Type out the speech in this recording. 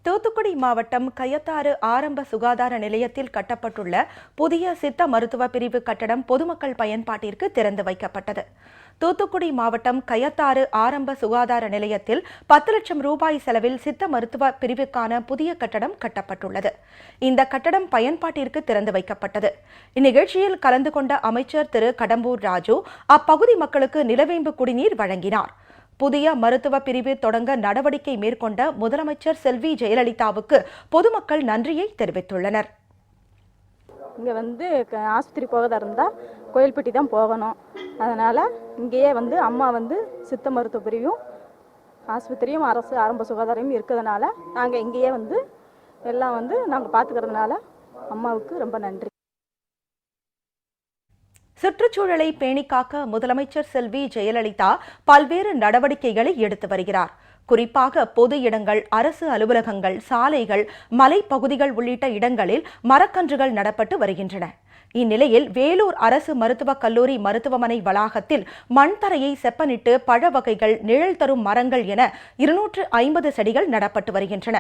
தூத்துக்குடி மாவட்டம் கயத்தாறு ஆரம்ப சுகாதார நிலையத்தில் கட்டப்பட்டுள்ள புதிய சித்த மருத்துவ பிரிவு கட்டடம் பொதுமக்கள் பயன்பாட்டிற்கு திறந்து வைக்கப்பட்டது. தூத்துக்குடி மாவட்டம் கயத்தாறு ஆரம்ப சுகாதார நிலையத்தில் 10 லட்சம் ரூபாய் செலவில் சித்த மருத்துவ பிரிவுக்கான புதிய கட்டடம் கட்டப்பட்டுள்ளது. இந்த கட்டடம் பயன்பாட்டிற்கு திறந்து வைக்கப்பட்டது. இந்நிகழ்ச்சியில் கலந்து கொண்ட அமைச்சர் திரு கடம்பூர் ராஜு அப்பகுதி மக்களுக்கு நிலவேம்பு குடிநீர் வழங்கினார். புதிய மருத்துவ பிரிவு தொடங்க நடவடிக்கை மேற்கொண்ட முதலமைச்சர் செல்வி ஜெயலலிதாவுக்கு பொதுமக்கள் நன்றியை தெரிவித்துள்ளனர். இங்கே ஆஸ்பத்திரி போவதாக இருந்தால் கோயில்பட்டி தான் போகணும். அதனால் இங்கேயே அம்மா சித்த மருத்துவ பிரிவும் ஆஸ்பத்திரியும் அரசு ஆரம்ப சுகாதாரமும் இருக்கிறதுனால நாங்கள் இங்கேயே எல்லாம் நாங்கள் பார்த்துக்கிறதுனால அம்மாவுக்கு ரொம்ப நன்றி. சுற்றுச்சூழலை பேணிக்காக்க முதலமைச்சர் செல்வி ஜெயலலிதா பல்வேறு நடவடிக்கைகளை எடுத்து வருகிறார். குறிப்பாக பொது இடங்கள், அரசு அலுவலகங்கள், சாலைகள், மலைப்பகுதிகள் உள்ளிட்ட இடங்களில் மரக்கன்றுகள் நடப்பட்டு வருகின்றன. இந்நிலையில் வேலூர் அரசு மருத்துவக் கல்லூரி மருத்துவமனை வளாகத்தில் மண் தரையை செப்பனிட்டு பழ வகைகள், நிழல் தரும் மரங்கள் என 250 செடிகள் நடப்பட்டு வருகின்றன.